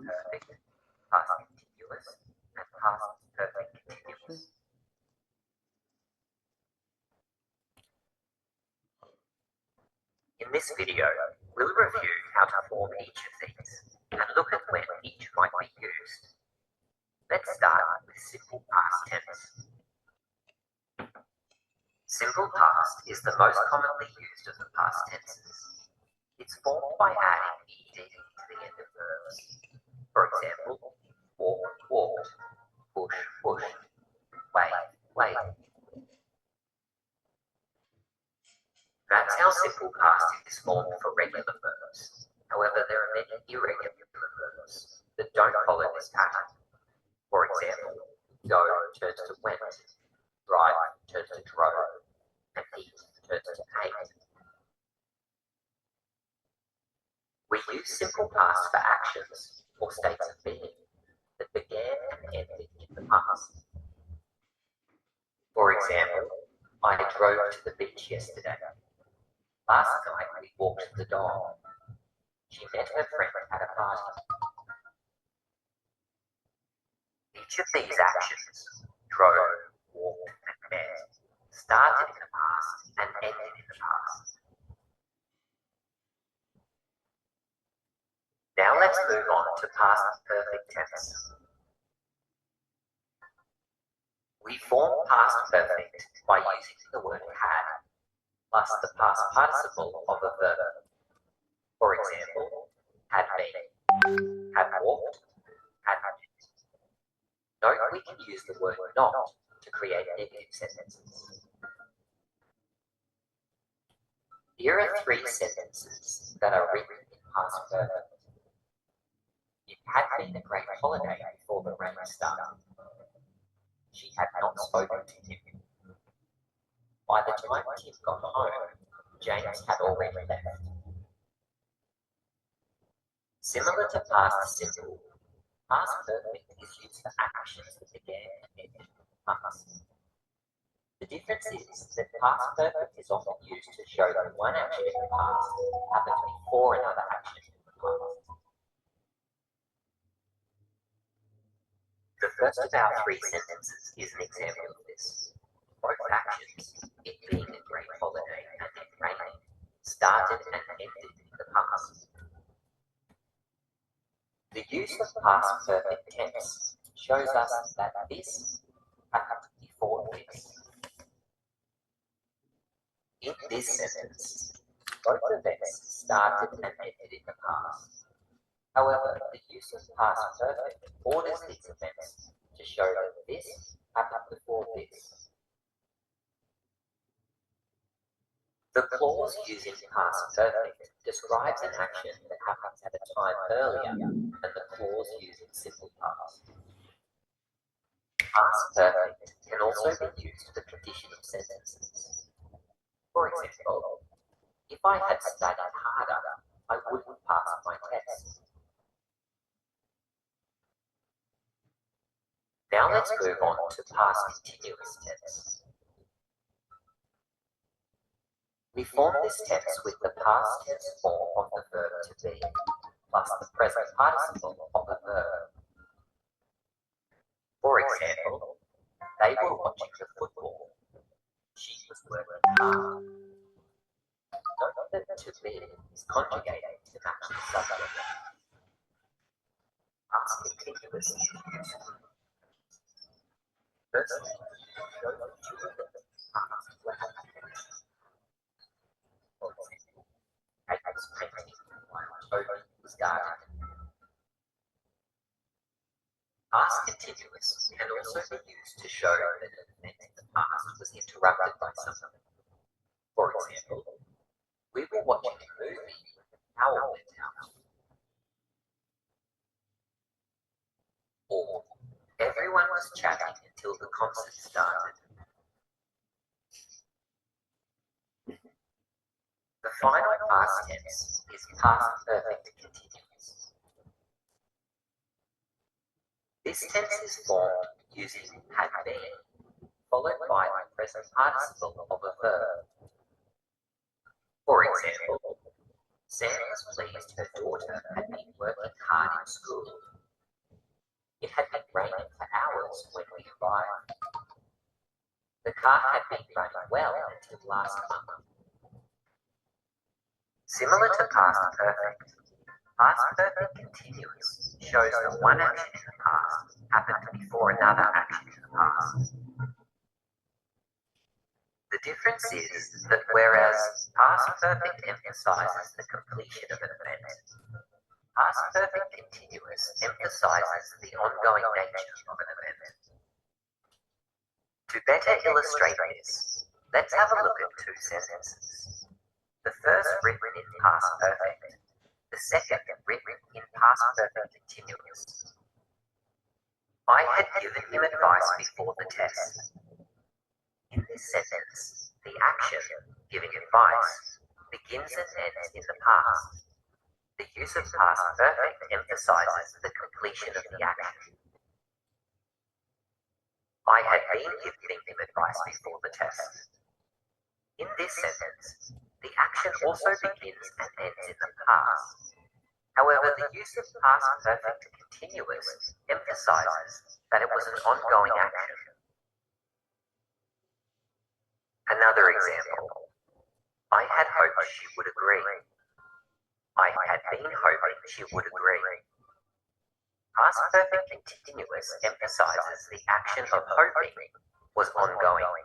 perfect, past continuous, and past perfect continuous. In this video, we'll review how to form each of these and look at when each might be used. Let's start with simple past tense. Simple past is the most commonly used of the past tenses. It's formed by adding ed to the end of verbs. For example, walk, walked, push, pushed, wave, waved. That's how simple past is formed for regular verbs. However, there are many irregular verbs that don't follow this pattern. For example, go turns to went, drive turns to drove, and eat turns to ate. We use simple past for actions or states of being that began and ended in the past. For example, I drove to the beach yesterday. Last night we walked the dog. She met her friend at a party. Each of these actions, drove, walked, and met, started in the past and ended in the past. Now let's move on to past perfect tense. We form past perfect by using the word had plus the past participle of a verb. For example, had been, had walked, had met. Note we can use the word not to create negative sentences. Here are 3 sentences that are written in past perfect. It had been a great holiday before the rain started. She had not spoken to Tim. By the time Tim got home, James had already left. Similar to past simple, past perfect is used for actions that began and ended in the past. The difference is that past perfect is often used to show that one action in the past happened before another action in the past. The first of our 3 sentences is an example of this. Both actions, it being a great holiday and it raining, started and ended in the past. The use of past perfect tense shows us that this happened before this. In this sentence, both events started and ended in the past. However, the use of past perfect orders these events to show that this happened before this. The clause using past perfect describes an action that happens at a time earlier than the clause using simple past. Past perfect can also be used for conditional sentences. For example, if I had studied harder, I wouldn't pass my test. Now let's move on to past continuous tense. We form this tense with the past tense form of the verb to be, plus the present participle of the verb. For example, they were watching the football. She was working hard. Note that to be is conjugated to match the subject. Past continuous is used. Firstly, show the children past what happened. For example, Kate was painting while Toby was gardening. Past continuous can also be used to show that an event in the past was interrupted by something. For example, we were watching a movie when the power went out. Or, everyone was chatting until the concert started. The final past tense is past perfect continuous. This tense is formed using had been, followed by the present participle of a verb. For example, Sam was pleased her daughter had been working hard in school It had been raining for hours when we arrived. The car had been running well until last month. Similar to past perfect, past perfect continuous shows that one action in the past happened before another action in the past. The difference is that whereas past perfect emphasizes the completion of an event, past perfect continuous emphasizes the ongoing nature of an event. To better illustrate this, let's have a look at two sentences. The first written in past perfect, the second written in past perfect continuous. I had given him advice before the test. In this sentence, the action, giving advice, begins and ends in the past. The use of past perfect emphasizes the completion of the action. I had been giving him advice before the test. In this sentence, the action also begins and ends in the past. However, the use of past perfect continuous emphasizes that it was an ongoing action. Another example. I had hoped she would agree. I had been hoping she would agree. Past perfect continuous emphasizes the action of hoping was ongoing.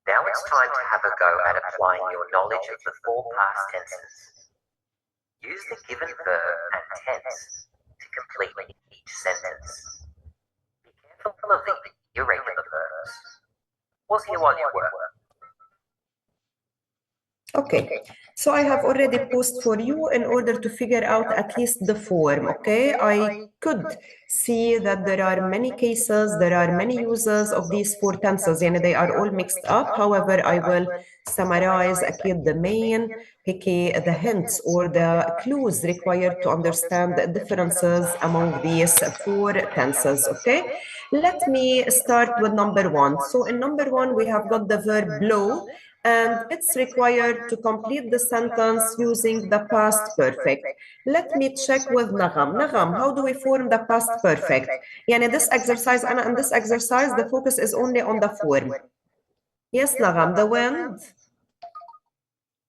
Now it's time to have a go at applying your knowledge of the four past tenses. Use the given verb and tense to complete each sentence. Be careful of the irregular verbs. Pause here while you work. Okay, so I have already paused for you in order to figure out at least the form, okay? I could see that there are many cases, there are many uses of these four tenses, and they are all mixed up. However, I will summarize أكيد the main, the hints or the clues required to understand the differences among these four tenses, okay? Let me start with number one. So in number one, we have got the verb blow, and it's required to complete the sentence using the past perfect. Let me check with Nagam. Nagam, how do we form the past perfect? Yani this exercise, and in this exercise, the focus is only on the form. Yes, Nagam, the wind.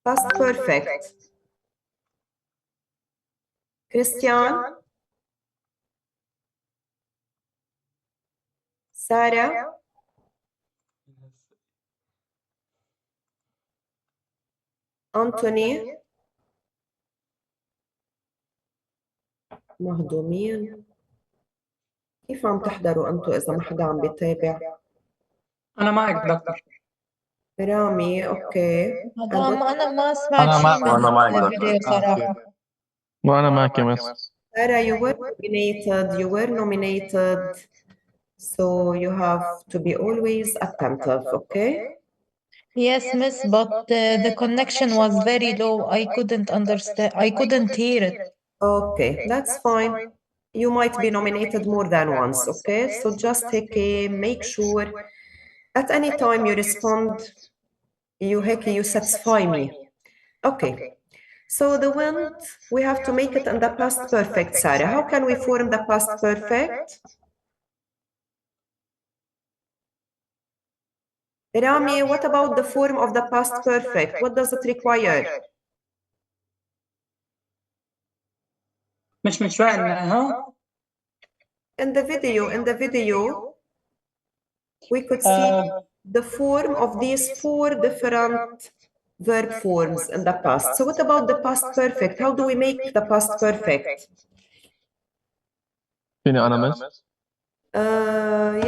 Past perfect. Christian? Sarah? أنتوني مهضومين. كيف عم تحضروا أنتوا إذا ما حدا عم بيتابع؟ أنا معك دكتور. رامي أوكي. مدام أنا ما سمعت شيء من الفيديو صراحة. وأنا معك يا مس. Sarah, you were nominated, so you have to be always attentive, okay? Yes, miss, but the connection was very low. I couldn't understand. I couldn't hear it. Okay, that's fine. You might be nominated more than once, okay? So just make sure at any time you respond, you satisfy me. Okay. So the wind, we have to make it in the past perfect, Sarah. How can we form the past perfect? Rami, what about the form of the past perfect? What does it require? مش فاهم ها؟ In the video, we could see the form of these four different verb forms in the past. So what about the past perfect? How do we make the past perfect? فيني أنا مس؟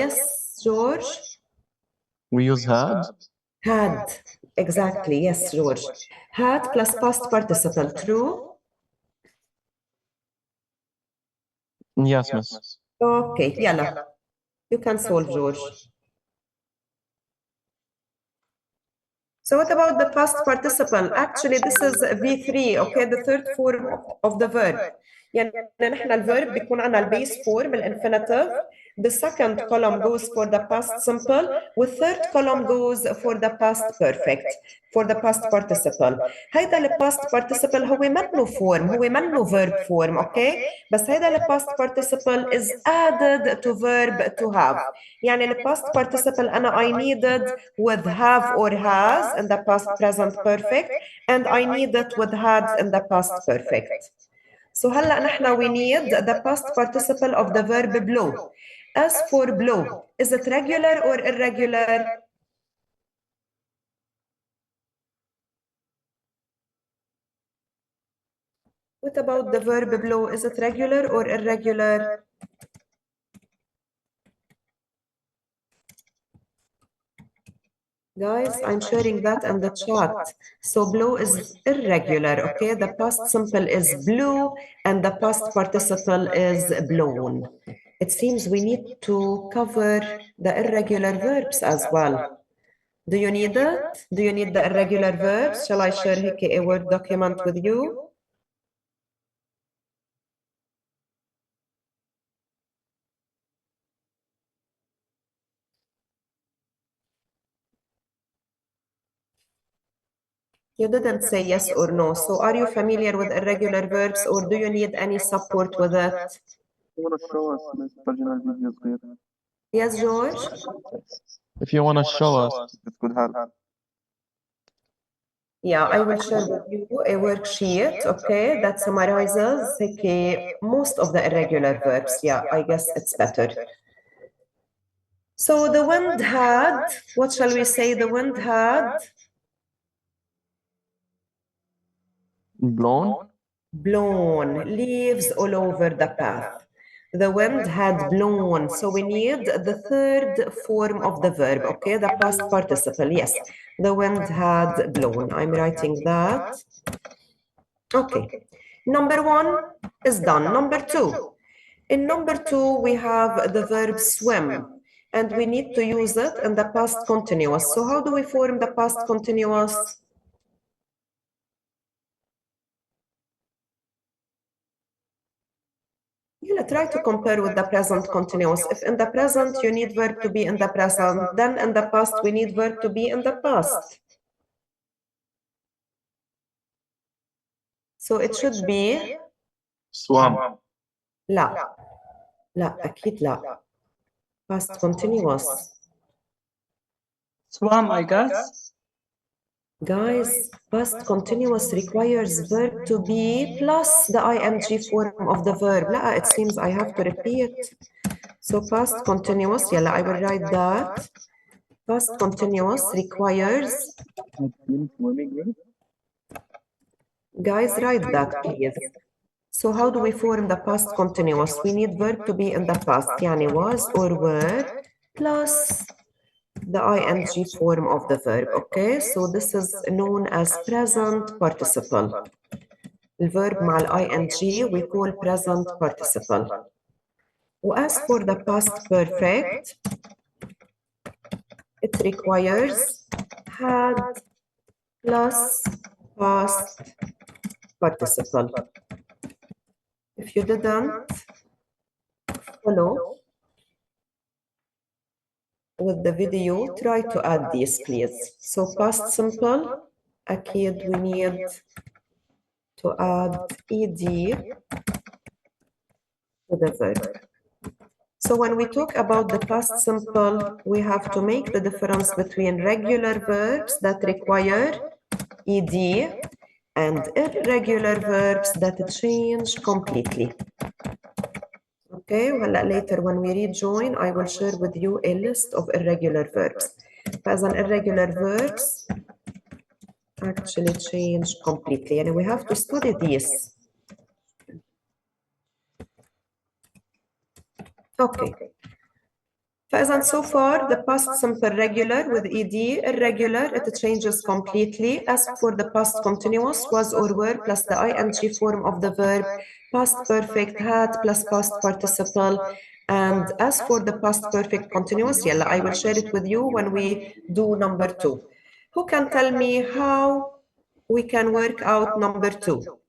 Yes, George? We use had. Had, exactly, yes, George. Had plus past participle, true? Yes, miss. Okay, yalla. You can solve, George. So what about the past participle? Actually, this is V3, okay, the third form of the verb. يعني نحن الverb بيكون عنا البيس form الانفينيتيف the second column goes for the past simple, والthird column goes for the past perfect, for the past participle. هيدا ال past participle هو منه form، هو منه verb form، اوكي؟ بس هيدا ال past participle is added to verb to have. يعني ال past participle أنا I needed with have or has in the past present perfect, and I need it with had in the past perfect. So هلا نحن we need the past participle of the verb blow. As for blow, is it regular or irregular? What about the verb blow? Is it regular or irregular? Guys, I'm sharing that in the chat. So blow is irregular, okay? The past simple is blew and the past participle is blown. It seems we need to cover the irregular verbs as well. Do you need it? Do you need the irregular verbs? Shall I share a Word document with you? You didn't say yes or no. So are you familiar with irregular verbs or do you need any support with it? You want to show us Miss Virginal videos here? Yes, George? If you want to show us, it could help. Yeah, I will share with you a worksheet, okay, that summarizes most of the irregular verbs. Yeah, I guess it's better. So the wind had, what shall we say? The wind had blown leaves all over the path. The wind had blown. So we need the third form of the verb, okay? The past participle, yes. The wind had blown. I'm writing that. Okay. Number one is done. Number two. In number two, we have the verb swim, and we need to use it in the past continuous. So how do we form the past continuous? Try to compare with the present continuous. If in the present you need verb to be in the present, then in the past we need verb to be in the past. So it should be Swam. لا أكيد لا. Past continuous. Swam, I guess. Guys, past continuous requires verb to be plus the ing form of the verb. لا, it seems I have to repeat. So past continuous, يلا, I will write that. Past continuous requires. Guys, write that, please. So how do we form the past continuous? We need verb to be in the past, يعني was or were, plus the ing form of the verb, okay? So this is known as present participle. The verb مع ing we call present participle. As for the past perfect, it requires had plus past participle. If you didn't follow with the video, try to add these, please. So past simple, أكيد we need to add ed to the verb. So when we talk about the past simple, we have to make the difference between regular verbs that require ed and irregular verbs that change completely. Okay, well, later when we rejoin, I will share with you a list of irregular verbs. As an irregular verbs actually change completely, and we have to study these. Okay. And so far, the past simple regular with ed, irregular, it changes completely. As for the past continuous, was or were plus the ing form of the verb, past perfect had plus past participle. And as for the past perfect continuous, yalla, I will share it with you when we do number two. Who can tell me how we can work out number two?